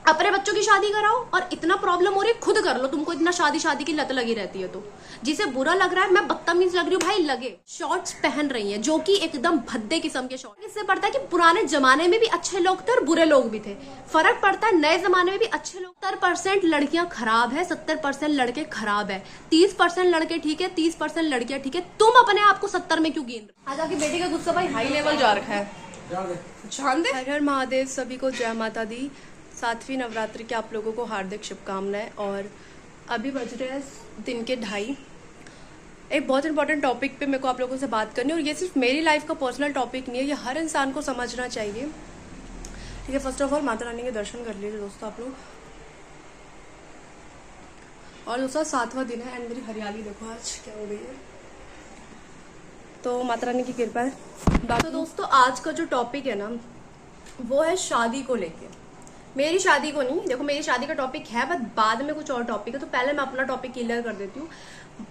अपने बच्चों की शादी कराओ, और इतना प्रॉब्लम हो रही है खुद कर लो, तुमको इतना शादी शादी की लत लगी रहती है। तो जिसे बुरा लग रहा है मैं बदतमीज लग रही हूँ, भाई लगे। शॉर्ट्स पहन रही है जो कि एकदम भद्दे किस्म के शॉर्ट्स। इससे पड़ता है कि पुराने जमाने में भी अच्छे लोग थे और बुरे लोग भी थे, फर्क पड़ता है नए जमाने में भी अच्छे लोग। 70% लड़कियां खराब है, 70% लड़के खराब है, 30% लड़के ठीक है, 30% लड़कियां ठीक है। तुम अपने आप को 70 में क्यों गिन रहे हो? आज आपकी बेटी का गुस्सा भाई हाई लेवल जा रखा है। जान दे। हर हर महादेव, सभी को जय माता दी। 7वीं नवरात्रि की आप लोगों को हार्दिक शुभकामनाएं। और अभी बज रहे हैं दिन के 2:30। एक बहुत इंपॉर्टेंट टॉपिक पे मेरे को आप लोगों से बात करनी है, और ये सिर्फ मेरी लाइफ का पर्सनल टॉपिक नहीं है, ये हर इंसान को समझना चाहिए। ठीक है, first of all Mata Rani के दर्शन कर लीजिए दोस्तों आप लोग। और दोस्तों 7वां दिन है, एंड मेरी हरियाली देखो आज क्या हो गई है, तो माता रानी की कृपा है। तो दोस्तों आज का जो टॉपिक है ना वो है शादी को लेके। मेरी शादी को नहीं, देखो मेरी शादी का टॉपिक है, बट बाद में कुछ और टॉपिक है, तो पहले मैं अपना टॉपिक क्लियर कर देती हूँ।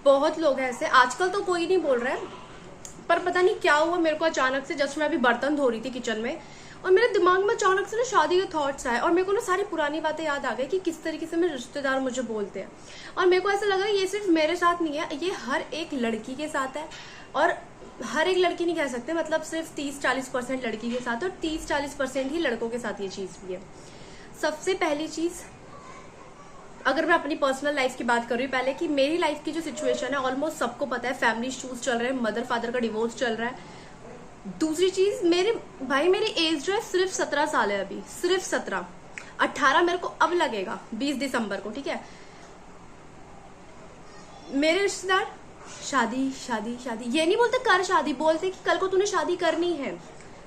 बहुत लोग हैं ऐसे, आजकल तो कोई नहीं बोल रहा है, पर पता नहीं क्या हुआ मेरे को अचानक से। जस्ट मैं अभी बर्तन धो रही थी किचन में, और मेरे दिमाग में अचानक से ना शादी के थॉट्स आए, और मेरे को ना सारी पुरानी बातें याद आ गई कि किस तरीके से मेरे रिश्तेदार मुझे बोलते हैं। और मेरे को ऐसा लगा ये सिर्फ मेरे साथ नहीं है, ये हर एक लड़की के साथ है। और हर एक लड़की नहीं कह सकते, मतलब सिर्फ 30-40% लड़की के साथ, और 30-40% ही लड़कों के साथ ये चीज भी है। सबसे पहली चीज, अगर मैं अपनी पर्सनल लाइफ की बात कर रही हूँ पहले, कि मेरी लाइफ की जो सिचुएशन है ऑलमोस्ट सबको पता है, फैमिली इश्यूज चल रहे हैं, मदर फादर का डिवोर्स चल रहा है। दूसरी चीज, मेरी एज जो है सिर्फ 17 साल है अभी, सिर्फ 17। 18 मेरे को अब लगेगा 20 दिसंबर को, ठीक है। मेरे रिश्तेदार शादी शादी शादी, ये नहीं बोलते कर शादी, बोलते कि कल को तूने शादी करनी है,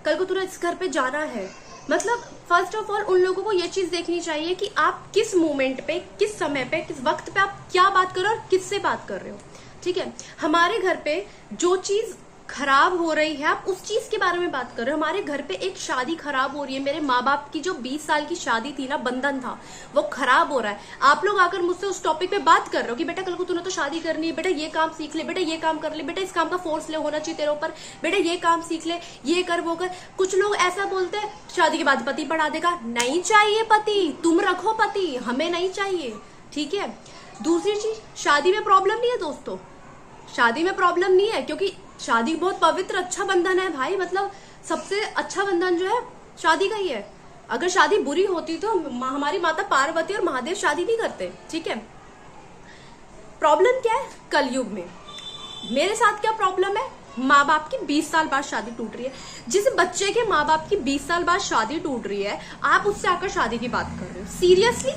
कल को तूने इस घर पे जाना है। मतलब फर्स्ट ऑफ ऑल उन लोगों को ये चीज देखनी चाहिए कि आप किस मोमेंट पे, किस समय पे, किस वक्त पे आप क्या बात कर रहे हो और किससे बात कर रहे हो, ठीक है। हमारे घर पे जो चीज खराब हो रही है आप उस चीज के बारे में बात कर रहे हो। हमारे घर पे एक शादी खराब हो रही है, मेरे माँ बाप की जो 20 साल की शादी थी ना, बंधन था, वो खराब हो रहा है। आप लोग आकर मुझसे उस टॉपिक पे बात कर रहे हो कि बेटा कल को तूने तो शादी करनी है, बेटा ये काम सीख ले, बेटा ये काम कर ले, बेटा इस काम का फोर्स ले होना चाहिए तेरे ऊपर, बेटा ये काम सीख ले, ये कर वो कर। कुछ लोग ऐसा बोलते हैं शादी के बाद पति पढ़ा देगा। नहीं चाहिए पति, तुम रखो पति, हमें नहीं चाहिए, ठीक है। दूसरी चीज, शादी में प्रॉब्लम नहीं है दोस्तों, शादी में प्रॉब्लम नहीं है, क्योंकि शादी बहुत पवित्र अच्छा बंधन है भाई। मतलब सबसे अच्छा बंधन जो है शादी का ही है। अगर शादी बुरी होती तो हमारी माता पार्वती और महादेव शादी नहीं करते, ठीक है। प्रॉब्लम क्या है कलयुग में, मेरे साथ क्या प्रॉब्लम है, माँ बाप की 20 साल बाद शादी टूट रही है। जिस बच्चे के माँ बाप की 20 साल बाद शादी टूट रही है, आप उससे आकर शादी की बात कर रहे हो, सीरियसली?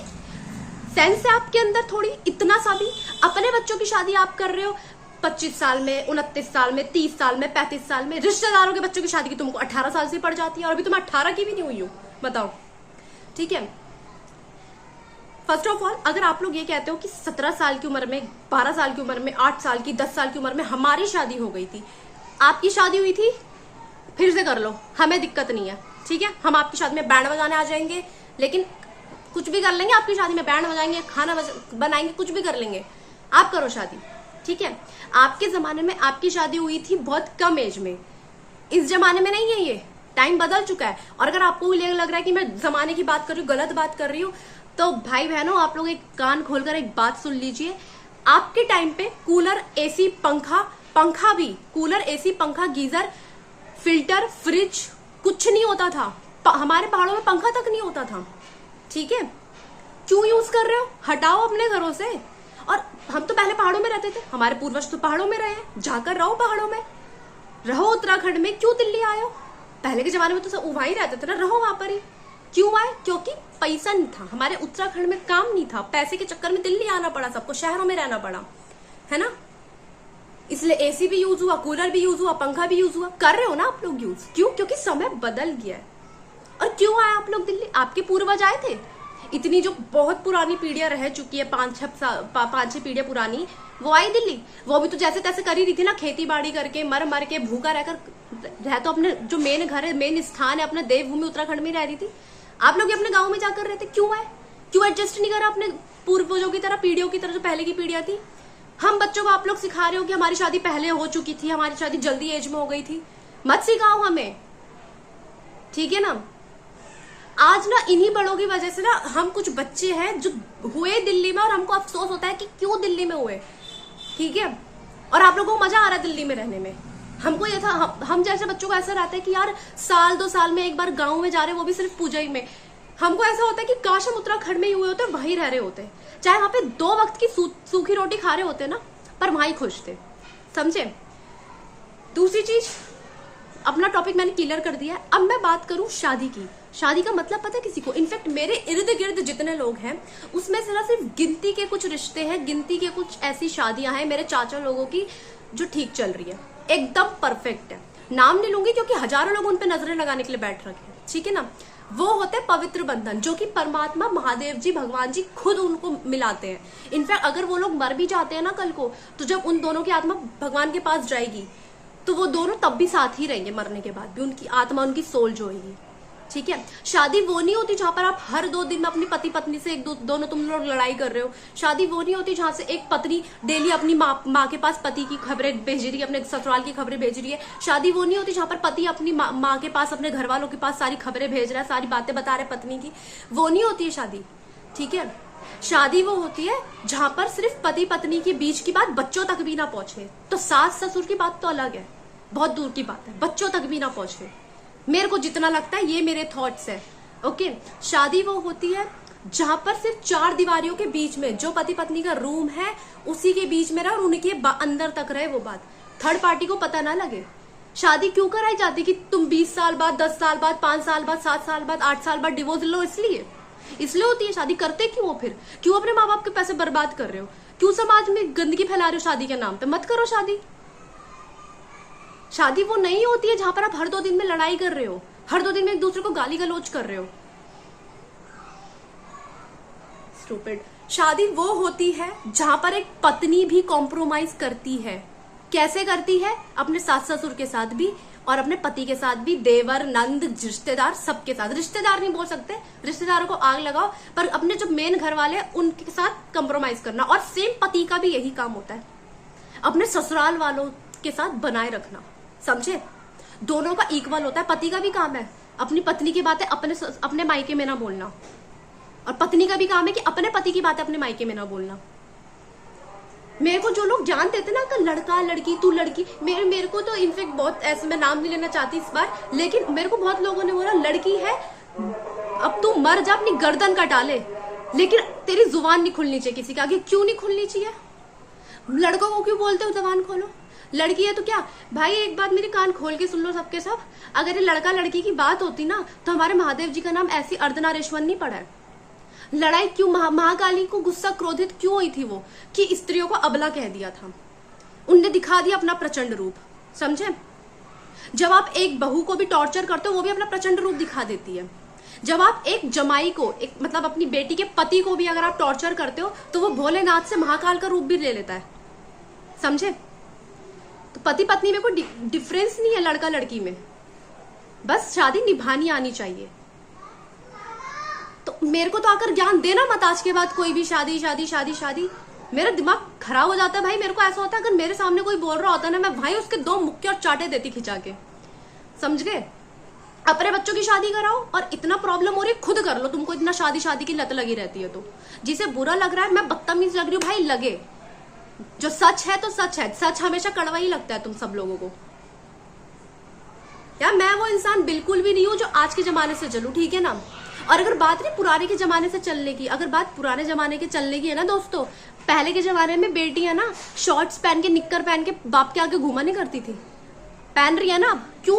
सेंस है आपके अंदर थोड़ी, इतना सा भी? अपने बच्चों की शादी आप कर रहे हो 25 साल में, 29 साल में, 30 साल में, 35 साल में। रिश्तेदारों के बच्चों की शादी की तुमको 18 साल से पड़ जाती है, और अभी तुम 18 की भी नहीं हुई हो, बताओ, ठीक है। फर्स्ट ऑफ ऑल अगर आप लोग ये कहते हो कि 17 साल की उम्र में, 12 साल की उम्र में, 8 साल की, 10 साल की उम्र में हमारी शादी हो गई थी, आपकी शादी हुई थी, फिर से कर लो, हमें दिक्कत नहीं है, ठीक है। हम आपकी शादी में बैंड बजाने आ जाएंगे, लेकिन कुछ भी कर लेंगे आपकी शादी में, बैंड बजाएंगे, खाना बनाएंगे, कुछ भी कर लेंगे, आप करो शादी, ठीक है। आपके जमाने में आपकी शादी हुई थी बहुत कम एज में, इस जमाने में नहीं है, ये टाइम बदल चुका है। और अगर आपको लग रहा है कि मैं जमाने की बात कर रही हूँ, गलत बात कर रही हूँ, तो भाई बहनों आप लोग एक कान खोलकर एक बात सुन लीजिए। आपके टाइम पे कूलर, एसी, पंखा भी, कूलर, एसी, पंखा, गीजर, फिल्टर, फ्रिज कुछ नहीं होता था। हमारे पहाड़ों में पंखा तक नहीं होता था, ठीक है। क्यों यूज कर रहे हो, हटाओ अपने घरों से। और हम तो पहले पहाड़ों में रहते थे, हमारे पूर्वज तो पहाड़ों में रहे हैं, जाकर रहो पहाड़ों में, रहो उत्तराखंड में, क्यों दिल्ली आए हो? पहले के जमाने में तो सब वहां ही रहते थे ना, रहो वहां पर ही। क्यों आए? क्योंकि पैसा नहीं था, हमारे उत्तराखंड में काम नहीं था, पैसे के चक्कर में दिल्ली आना पड़ा, सबको शहरों में रहना पड़ा, है ना। इसलिए एसी भी यूज हुआ, कूलर भी यूज हुआ, पंखा भी यूज हुआ, कर रहे हो ना आप लोग यूज। क्यों? क्योंकि समय बदल गया है। और क्यों आए आप लोग दिल्ली? आपके पूर्वज आए थे, इतनी जो बहुत पुरानी पीढ़ियां रह चुकी है, 5-6 पीढ़ियां पुरानी, वो आई दिल्ली। वो भी तो जैसे तैसे कर ही रही थी ना, खेती बाड़ी करके, मर मर के, भूखा रहकर, रह तो अपने जो मेन घर है, मेन स्थान है, अपने देवभूमि उत्तराखंड में रह रही थी। आप लोग अपने गाँव में जाकर रहते, क्यों आए? क्यों एडजस्ट नहीं करा अपने पूर्वजों की तरह, पीढ़ियों की तरह, जो पहले की पीढ़ियां थी? हम बच्चों को आप लोग सिखा रहे हो कि हमारी शादी पहले हो चुकी थी, हमारी शादी जल्दी एज में हो गई थी। मत सिखाओ हमें, ठीक है ना। आज ना इन्हीं बड़ों की वजह से ना हम कुछ बच्चे हैं जो हुए दिल्ली में और हमको अफसोस होता है कि क्यों दिल्ली में हुए, ठीक है। और आप लोगों को मजा आ रहा है दिल्ली में रहने में। हमको ये था, हम जैसे बच्चों को ऐसा रहता है कि यार साल 2 साल में एक बार गाँव में जा रहे हैं, वो भी सिर्फ पूजा ही में। हमको ऐसा होता है कि काश हम उत्तराखंड में ही हुए होते, वहीं रह रहे होते, चाहे वहां पे 2 वक्त की सूखी रोटी खा रहे होते ना, पर वहीं खुश थे, समझे। दूसरी चीज, अपना टॉपिक मैंने क्लियर कर दिया है। अब मैं बात करूं शादी की। शादी का मतलब पता है किसी को? इनफैक्ट मेरे इर्द गिर्द जितने लोग हैं उसमें सिर्फ गिनती के कुछ रिश्ते हैं, गिनती के कुछ ऐसी शादियां हैं मेरे चाचा लोगों की जो ठीक चल रही है, एकदम परफेक्ट है। नाम नहीं लूंगी क्योंकि हजारों लोग उन पे नजरें लगाने के लिए बैठ रखे हैं, ठीक है ना। वो होते पवित्र बंधन जो कि परमात्मा महादेव जी, भगवान जी खुद उनको मिलाते हैं। इनफैक्ट अगर वो लोग मर भी जाते हैं ना कल को, तो जब उन दोनों की आत्मा भगवान के पास जाएगी तो वो दोनों तब भी साथ ही रहेंगे, मरने के बाद भी उनकी आत्मा, उनकी सोल जो होगी, ठीक है। शादी वो नहीं होती जहां पर आप हर 2 दिन में अपनी पति पत्नी से दोनों तुम लोग लड़ाई कर रहे हो। शादी वो नहीं होती जहां से एक पत्नी डेली अपनी माँ के पास पति की खबरें भेज रही है, अपने ससुराल की खबरें भेज रही है। शादी वो नहीं होती जहां पर पति अपनी माँ के पास, अपने घर वालों के पास सारी खबरें भेज रहा है, सारी बातें बता रहे पत्नी की। वो नहीं होती है शादी, ठीक है। शादी वो होती है जहां पर सिर्फ पति पत्नी के बीच की बात बच्चों तक भी ना पहुंचे। तो सास ससुर की बात तो अलग है, बहुत दूर की बात है, बच्चों तक भी ना पहुंचे। मेरे को जितना लगता है ये मेरे थॉट्स है, ओके। शादी वो होती है जहां पर सिर्फ 4 दीवारियों के बीच में जो पति पत्नी का रूम है उसी के बीच में रहे और उनके अंदर तक रहे वो बात, थर्ड पार्टी को पता ना लगे। शादी क्यों कराई जाती कि तुम 20 साल बाद, 10 साल बाद, 5 साल बाद, 7 साल बाद, 8 साल बाद डिवोर्स लो? इसलिए होती है शादी। करते क्यों हो फिर? क्यों अपने माँ बाप के पैसे बर्बाद कर रहे हो? क्यों समाज में गंदगी फैला रहे हो शादी के नाम पे? मत करो शादी। शादी वो नहीं होती है जहां पर आप हर 2 दिन में लड़ाई कर रहे हो, हर 2 दिन में एक दूसरे को गाली गलौज कर रहे हो। स्टूपिड। शादी वो होती है जहां पर एक पत्नी भी कॉम्प्रोमाइज करती है। कैसे करती है? अपने सास ससुर के साथ भी और अपने पति के साथ भी, देवर नंद रिश्तेदार सबके साथ। रिश्तेदार नहीं बोल सकते, रिश्तेदारों को आग लगाओ, पर अपने जो मेन घर वाले उनके साथ कॉम्प्रोमाइज करना। और सेम पति का भी यही काम होता है, अपने ससुराल वालों के साथ बनाए रखना, समझे। दोनों का इक्वल होता है। पति का भी काम है अपनी पत्नी की बातें अपने मायके में ना बोलना, और पत्नी का भी काम है कि अपने पति की बातें अपने मायके में ना बोलना। मेरे को जो लोग जानते थे ना कि लड़का लड़की, तू लड़की, मेरे को तो इनफेक्ट बहुत ऐसे, मैं नाम नहीं लेना चाहती इस बार, लेकिन मेरे को बहुत लोगों ने बोला लड़की है अब तू मर जा, अपनी गर्दन कटा ले, लेकिन तेरी जुबान नहीं खुलनी चाहिए किसी के आगे। क्यों नहीं खुलनी चाहिए? लड़कों को क्यों बोलते हो जबान खोलो? लड़की है तो क्या भाई, एक बात मेरे कान खोल के सुन लो सबके सब। अगर ये लड़का लड़की की बात होती ना तो हमारे महादेव जी का नाम ऐसी अर्धनारेश्वर नहीं पड़ा है। लड़ाई क्यों, महाकाली को गुस्सा क्रोधित क्यों हुई थी वो? कि स्त्रियों को अबला कह दिया था, उनने दिखा दिया अपना प्रचंड रूप, समझे। जब आप एक बहू को भी टॉर्चर करते हो वो भी अपना प्रचंड रूप दिखा देती है। जब आप एक जमाई को, एक मतलब अपनी बेटी के पति को भी अगर आप टॉर्चर करते हो तो वो भोलेनाथ से महाकाल का रूप भी ले लेता है, समझे। तो पति पत्नी में कोई डिफरेंस नहीं है लड़का लड़की में, बस शादी निभानी आनी चाहिए। तो मेरे को तो आकर ज्ञान देना मत आज के बाद कोई भी शादी शादी शादी शादी। मेरा दिमाग खराब हो जाता है भाई। मेरे को ऐसा होता है अगर मेरे सामने कोई बोल रहा होता ना, मैं भाई उसके 2 मुक्के और चाटे देती खिंचा के, समझ गए। अपने बच्चों की शादी कराओ, और इतना प्रॉब्लम हो रही है खुद कर लो। तुमको इतना शादी शादी की लत लगी रहती है तो जिसे बुरा लग रहा है, मैं बदतमीज लग रही हूँ भाई, लगे। जो सच है तो सच है, सच हमेशा कड़वा ही लगता है तुम सब लोगों को। यार मैं वो इंसान बिल्कुल भी नहीं हूं जो आज के जमाने से चलूं, ठीक है ना। और अगर बात नहीं पुराने के जमाने से चलने की, अगर बात पुराने जमाने के चलने की है ना दोस्तों, पहले के जमाने में बेटियां ना शॉर्ट्स पहन के, निक्कर पहन के बाप के आगे घूमा नहीं करती थी। पहन रही है ना, क्यों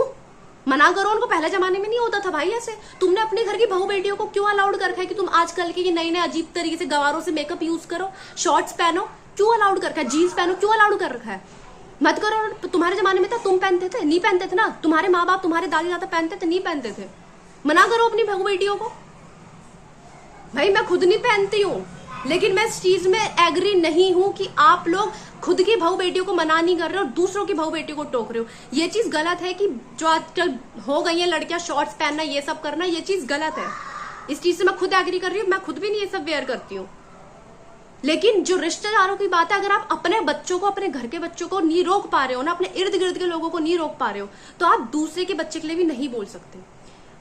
मना करो उनको? पहले जमाने में नहीं होता था भाई ऐसे। तुमने अपने घर की बहू बेटियों को क्यों अलाउड कर रखा है कि तुम आजकल के नए नए अजीब तरीके से गवारों से मेकअप यूज करो, शॉर्ट्स पहनो? क्यों अलाउड कर रखा है? जीन्स पहनो, क्यों अलाउड कर रखा है? मत करो। तुम्हारे जमाने में था, तुम पहनते थे? नहीं पहनते थे ना। तुम्हारे माँ बाप, तुम्हारे दादी दादा पहनते थे? नहीं पहनते थे। मना करो अपनी बहू बेटियों को। भाई मैं खुद नहीं पहनती हूँ, लेकिन मैं इस चीज में एग्री नहीं हूं कि आप लोग खुद की बहू बेटियों को मना नहीं कर रहे और दूसरों की बहू बेटियों को टोक रहे हो। ये चीज गलत है कि जो आजकल हो गई है लड़कियां शॉर्ट्स पहनना, ये सब करना, ये चीज गलत है। इस चीज से मैं खुद एग्री कर रही हूँ। मैं खुद भी नहीं ये सब वेयर करती हूँ। लेकिन जो रिश्तेदारों की बात है, अगर आप अपने बच्चों को, अपने घर के बच्चों को नहीं रोक पा रहे हो ना, अपने इर्द गिर्द के लोगों को नहीं रोक पा रहे हो, तो आप दूसरे के बच्चे के लिए भी नहीं बोल सकते।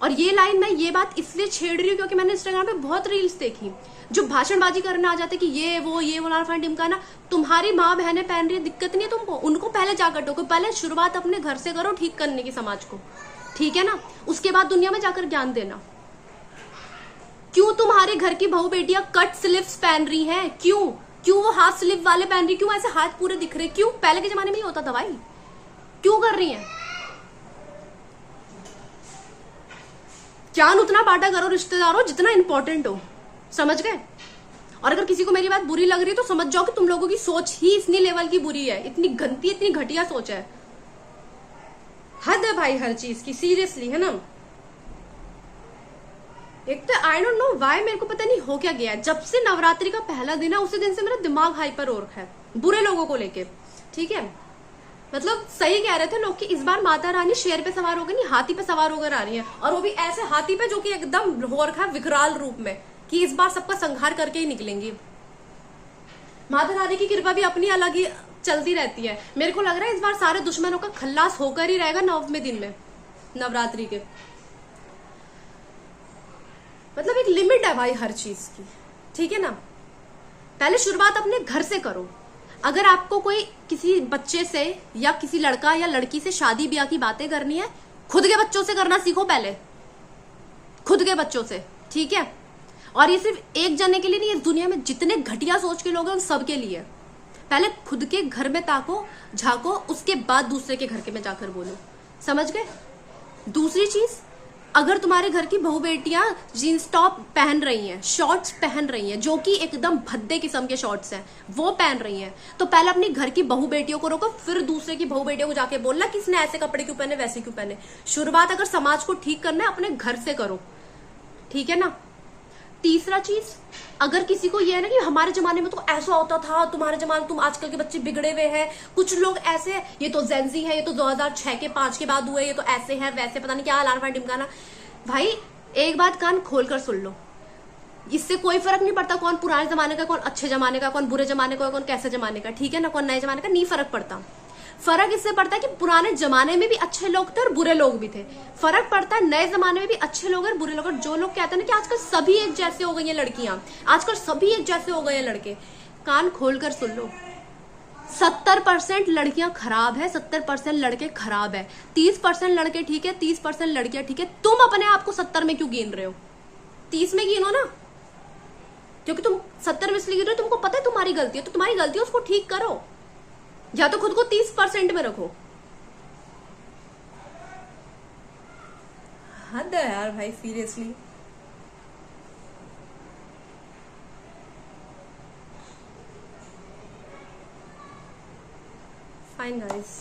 और ये लाइन मैं ये बात इसलिए छेड़ रही हूँ क्योंकि मैंने इंस्टाग्राम पे बहुत रील्स देखी जो भाषणबाजी करने आ जाते कि ये वो लाना ढिमकाना। तुम्हारी माँ बहनें पहन रही है, दिक्कत नहीं है तुमको, उनको पहले जाकर टोको। पहले शुरुआत अपने घर से करो ठीक करने की समाज को, ठीक है ना, उसके बाद दुनिया में जाकर ज्ञान देना। क्यों तुम्हारे घर की बहू बेटियां कट स्लीव्स पहन रही हैं? क्यों वो हाफ स्लीव वाले पहन रही, क्यों ऐसे हाथ पूरे दिख रहे? क्यों? पहले के जमाने में ही होता था भाई, क्यों कर रही हैं? ज्ञान उतना बांटा करो रिश्तेदारों जितना इंपॉर्टेंट हो, समझ गए? और अगर किसी को मेरी बात बुरी लग रही है तो समझ जाओ कि तुम लोगों की सोच ही इतनी लेवल की बुरी है, इतनी गंदी, इतनी घटिया सोच है। हद है भाई हर चीज की, सीरियसली, है ना। एक तो आई डोंट नो व्हाई, मेरे को पता नहीं हो क्या गया है। जब से नवरात्रि का पहला दिन है उसी दिन से मेरा दिमाग हाइपर हो रखा है बुरे लोगों को लेके, ठीक है। मतलब सही कह रहे थे लोग कि इस बार माता रानी शेर पे सवार होकर नहीं, हाथी पे सवार होकर आ रही है, और वो भी ऐसे हाथी पे जो कि एकदम हो रखा है विकराल रूप में, कि इस बार सबका संहार करके ही निकलेंगी। माता रानी की कृपा भी अपनी अलग ही चलती रहती है। मेरे को लग रहा है इस बार सारे दुश्मनों का खल्लास होकर ही रहेगा 9वें दिन में, नवरात्रि के। मतलब एक लिमिट है भाई हर चीज की, ठीक है ना। पहले शुरुआत अपने घर से करो। अगर आपको कोई किसी बच्चे से या किसी लड़का या लड़की से शादी ब्याह की बातें करनी है, खुद के बच्चों से करना सीखो पहले, खुद के बच्चों से, ठीक है। और ये सिर्फ एक जने के लिए नहीं, इस दुनिया में जितने घटिया सोच के लोग हैं उन सबके लिए। पहले खुद के घर में ताको, झांको, उसके बाद दूसरे के घर के में जाकर बोलो, समझ गए? दूसरी चीज, अगर तुम्हारे घर की बहू बेटियां जीन्स टॉप पहन रही हैं, शॉर्ट्स पहन रही हैं, जो कि एकदम भद्दे किस्म के शॉर्ट्स हैं, वो पहन रही हैं, तो पहले अपनी घर की बहू बेटियों को रोको, फिर दूसरे की बहू बेटियों को जाके बोलना कि इसने ऐसे कपड़े क्यों पहने, वैसे क्यों पहने। शुरुआत अगर समाज को ठीक करना है अपने घर से करो, ठीक है ना। तीसरा चीज, अगर किसी को ये है ना कि हमारे जमाने में तो ऐसा होता था, तुम्हारे जमाने, तुम आजकल के बच्चे बिगड़े हुए हैं, कुछ लोग ऐसे, ये तो जेंजी है, ये तो 2006 के 5 के बाद हुए, ये तो ऐसे है वैसे, पता नहीं क्या लाना ढिमकाना। भाई एक बात कान खोलकर सुन लो, इससे कोई फर्क नहीं पड़ता कौन पुराने जमाने का, कौन अच्छे जमाने का, कौन बुरे जमाने का, कौन कैसे जमाने का, ठीक है ना, कौन नए जमाने का, नहीं फर्क पड़ता। फर्क इससे पड़ता है कि पुराने जमाने में भी अच्छे लोग थे और बुरे लोग भी थे। फर्क पड़ता है नए जमाने में भी अच्छे लोग और बुरे लोग। और जो लोग कहते हैं ना कि आजकल सभी एक जैसे हो गई हैं लड़कियां, आजकल सभी एक जैसे हो गए हैं लड़के, कान खोलकर सुन लो, 70% लड़कियां खराब है, 70% लड़के खराब है, 30% लड़के ठीक है, 30% लड़कियां ठीक है। तुम अपने आप को 70 में क्यों गिन रहे हो? 30 में गिनो ना, क्योंकि तुम 70 में इसलिए गिन रहे हो, तुमको पता है तुम्हारी गलती है, तो तुम्हारी गलती है उसको ठीक करो, या तो खुद को 30% में रखो। हद है यार भाई, सीरियसली। फाइन गाइस,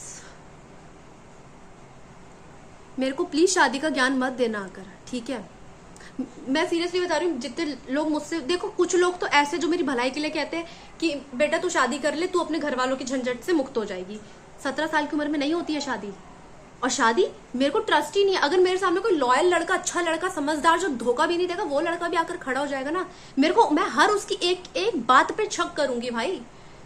मेरे को प्लीज शादी का ज्ञान मत देना आकर, ठीक है। मैं सीरियसली बता रही हूँ, जितने लोग मुझसे, देखो कुछ लोग तो ऐसे जो मेरी भलाई के लिए कहते हैं कि बेटा तू शादी कर ले, तू अपने घर वालों की झंझट से मुक्त हो जाएगी। 17 साल की उम्र में नहीं होती है शादी। और शादी, मेरे को ट्रस्ट ही नहीं है। अगर मेरे सामने कोई लॉयल लड़का, अच्छा लड़का, समझदार, जो धोखा भी नहीं देगा, वो लड़का भी आकर खड़ा हो जाएगा ना, मेरे को, मैं हर उसकी एक एक बात पे शक करूंगी भाई।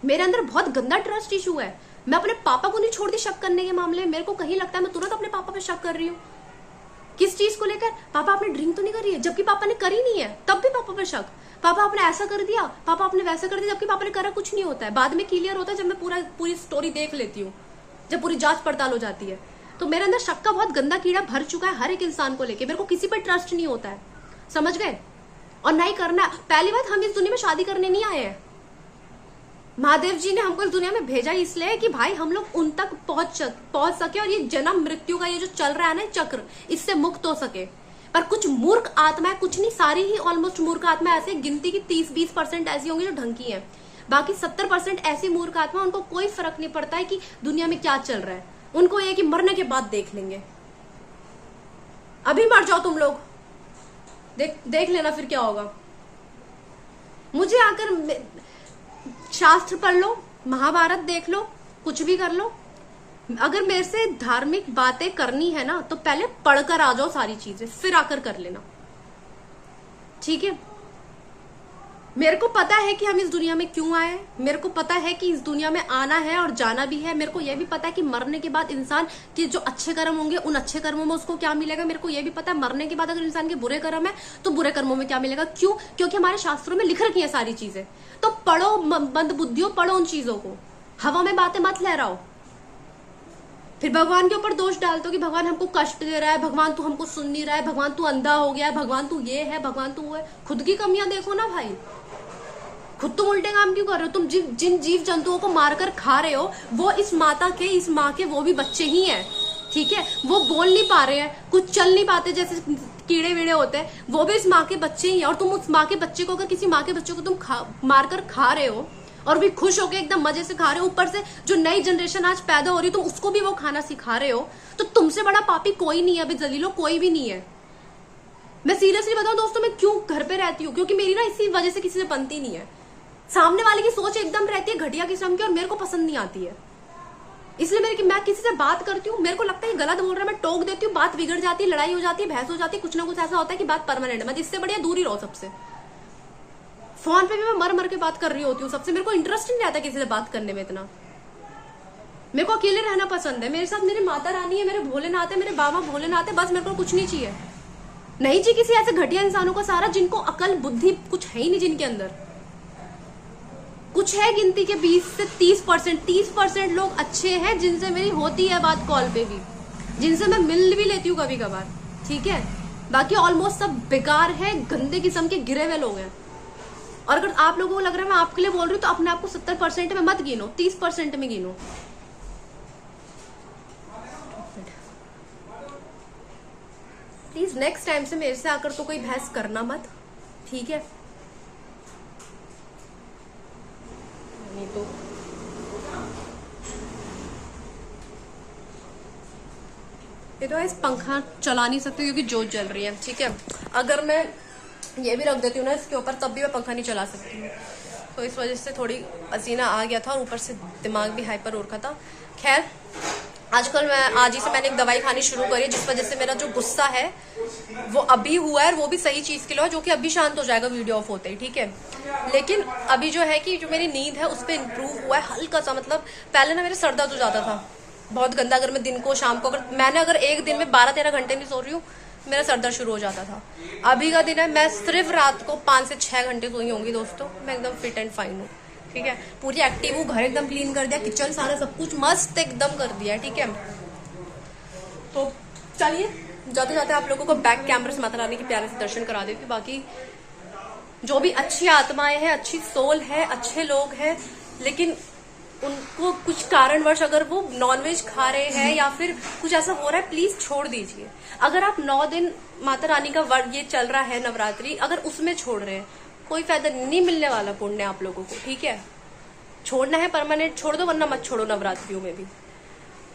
मेरे अंदर बहुत गंदा ट्रस्ट इशू है। मैं अपने पापा को नहीं छोड़ती शक करने के मामले में। मेरे को कहीं लगता है मैं तुरंत अपने पापा पे शक कर रही हूँ। किस चीज को लेकर? पापा आपने ड्रिंक तो नहीं करी है, जबकि पापा ने करी नहीं है, तब भी पापा पे शक। पापा आपने ऐसा कर दिया, पापा आपने वैसा कर दिया, जबकि पापा ने करा कुछ नहीं होता है। बाद में क्लियर होता है जब मैं पूरी स्टोरी देख लेती हूँ, जब पूरी जांच पड़ताल हो जाती है। तो मेरे अंदर शक का बहुत गंदा कीड़ा भर चुका है हर एक इंसान को लेके। मेरे को किसी पर ट्रस्ट नहीं होता है, समझ गए? और नहीं करना। पहली बात, हम इस दुनिया में शादी करने नहीं आए हैं। महादेव जी ने हमको इस दुनिया में भेजा इसलिए कि भाई हम लोग उन तक पहुंच सके, और ये जन्म मृत्यु का ये जो चल रहा है ना चक्र, इससे मुक्त हो सके। पर कुछ मूर्ख आत्माएं, कुछ नहीं, सारी ही ऑलमोस्ट मूर्ख आत्मा ऐसे, गिनती की 30-20% ऐसी होंगी जो ढंग की हैं। बाकी 70% ऐसी मूर्ख आत्मा, उनको कोई फर्क नहीं पड़ता है कि दुनिया में क्या चल रहा है। उनको ये कि मरने के बाद देख लेंगे। अभी मर जाओ तुम लोग, देख लेना फिर क्या होगा। मुझे आकर शास्त्र पढ़ लो, महाभारत देख लो, कुछ भी कर लो। अगर मेरे से धार्मिक बातें करनी है ना, तो पहले पढ़कर आ जाओ सारी चीजें, फिर आकर कर लेना, ठीक है? मेरे को पता है कि हम इस दुनिया में क्यों आए, मेरे को पता है कि इस दुनिया में आना है और जाना भी है। मेरे को यह भी पता है कि मरने के बाद इंसान के जो अच्छे कर्म होंगे उन अच्छे कर्मों में उसको क्या मिलेगा। मेरे को यह भी पता है मरने के बाद अगर इंसान के बुरे कर्म है तो बुरे कर्मों में क्या मिलेगा। क्यों? क्योंकि हमारे शास्त्रों में लिख रखी है सारी चीजें। तो पढ़ो मंद बुद्धियों, पढ़ो उन चीजों को, हवा में बातें मत लहराओ। फिर भगवान के ऊपर दोष डालते हो कि भगवान हमको कष्ट दे रहा है, भगवान तू हमको सुन नहीं रहा है, भगवान तू अंधा हो गया है, भगवान तू ये है, भगवान तू वो है। खुद की कमियां देखो ना भाई, खुद तुम उल्टे काम क्यों कर रहे हो। तुम जिन जीव जंतुओं को मारकर खा रहे हो वो इस माता के, इस माँ के वो भी बच्चे ही हैं, ठीक है। वो बोल नहीं पा रहे हैं, कुछ चल नहीं पाते, जैसे कीड़े वीड़े होते हैं, वो भी इस माँ के बच्चे ही हैं। और तुम उस माँ के बच्चे को, अगर किसी माँ के बच्चे को तुम मारकर खा रहे हो और भी खुश होकर एकदम मजे से खा रहे हो, ऊपर से जो नई जनरेशन आज पैदा हो रही है तुम उसको भी वो खाना सिखा रहे हो, तो तुमसे बड़ा पापी कोई नहीं है अभी जलीलो, कोई भी नहीं है। मैं सीरियसली बताऊं दोस्तों, मैं क्यों घर पे रहती हूँ, क्योंकि मेरी ना इसी वजह से किसी से बनती नहीं है। सामने वाले की सोच एकदम रहती है घटिया किस्म की और मेरे को पसंद नहीं आती है। इसलिए मैं किसी से बात करती हूँ, मेरे को लगता है गलत बोल रहा है, मैं टोक देती हूँ, बात बिगड़ जाती है, लड़ाई हो जाती है, बहस हो जाती है, कुछ ना कुछ ऐसा होता है कि बात परमानेंट है। मैं इससे बढ़िया दूर ही रहो सबसे। फोन पे भी मैं मर मर के बात कर रही होती हूँ सबसे, मेरे को इंटरेस्ट नहीं रहता किसी से बात करने में इतना। मेरे को अकेले रहना पसंद है। मेरे साथ मेरी माता रानी है, मेरे भोलेनाथ है, मेरे बाबा भोलेनाथ है, बस मेरे को कुछ नहीं चाहिए। नहीं चाहिए किसी ऐसे घटिया इंसानों का सहारा जिनको अकल बुद्धि कुछ है ही नहीं, जिनके अंदर कुछ है गिनती के 20 से 30%। 30% लोग अच्छे हैं जिनसे मेरी होती है बात कॉल पे भी, जिनसे मैं मिल भी लेती हूँ कभी कभार, ठीक है। बाकी ऑलमोस्ट सब बेकार है, गंदे किस्म के गिरे हुए लोग हैं। और अगर आप लोगों को लग रहा है मैं आपके लिए बोल रही हूँ तो अपने आप को 70% में मत गिनो, 30% में गिनो। प्लीज नेक्स्ट टाइम से मेरे से आकर तो कोई बहस करना मत, ठीक है। नहीं तो ये तो इस पंखा चला नहीं सकते क्योंकि जोत जल रही है, ठीक है। अगर मैं ये भी रख देती हूँ ना इसके ऊपर तब भी मैं पंखा नहीं चला सकती हूँ। तो इस वजह से थोड़ी पसीना आ गया था और ऊपर से दिमाग भी हाइपर हो रखा था। खैर आजकल आज ही से मैंने एक दवाई खानी शुरू करी है जिस वजह से मेरा जो गुस्सा है वो अभी हुआ है, वो भी सही चीज के लिए, जो कि अभी शांत हो जाएगा वीडियो ऑफ होते ही, ठीक है। लेकिन अभी जो है कि जो मेरी नींद है उस पर इम्प्रूव हुआ है हल्का सा। मतलब पहले ना मेरे सर दर्द हो जाता था बहुत गंदा, अगर मैं दिन को शाम को अगर एक दिन में 12-13 घंटे नहीं सो रही हूँ मेरा सर दर्द शुरू हो जाता था। अभी का दिन है मैं सिर्फ रात को 5 से 6 घंटे सोई होंगी दोस्तों। मैं एकदम फिट एंड फाइन हूँ, ठीक है। पूरी एक्टिव हूँ, घर एकदम क्लीन कर दिया, किचन सारा सब कुछ मस्त एकदम कर दिया, ठीक है। तो चलिए जाते जाते आप लोगों को बैक कैमरे से माता रानी के प्यारे से दर्शन करा देती हूँ। बाकी जो भी अच्छी आत्माएं हैं, अच्छी सोल है, अच्छे लोग हैं, लेकिन उनको कुछ कारणवश अगर वो नॉनवेज खा रहे हैं या फिर कुछ ऐसा हो रहा है, प्लीज छोड़ दीजिए। अगर आप 9 दिन माता रानी का व्रत ये चल रहा है नवरात्रि, अगर उसमें छोड़ रहे हैं कोई फायदा नहीं मिलने वाला पुण्य आप लोगों को, ठीक है। छोड़ना है परमानेंट छोड़ दो, वरना मत छोड़ो नवरात्रियों में भी।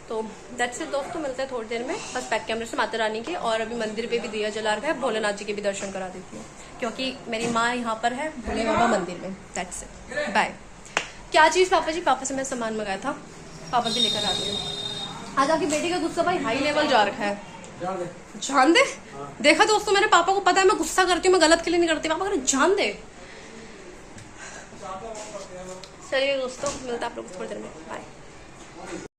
तो दैट्स इट दोस्तों, मिलते हैं थोड़ी देर में बस बैक कैमरे से माता रानी के। और अभी मंदिर पे भी दिया जला रखा है, भोलेनाथ जी के भी दर्शन करा देती हूँ क्योंकि मेरी माँ यहाँ पर है भोले बाबा मंदिर में। That's it, bye. क्या चीज पापा जी? पापा से मैं सामान मंगाया था, पापा भी लेकर आ गए। आज आपकी बेटी का गुस्सा भाई हाई लेवल जा रखा है। जान दे। देखा दोस्तों, मेरे पापा को पता है मैं गुस्सा करती हूँ, मैं गलत के लिए नहीं करती। पापा कह जान दे। चलिए दोस्तों, मिलता है आप लोग थोड़ी देर में, बाय।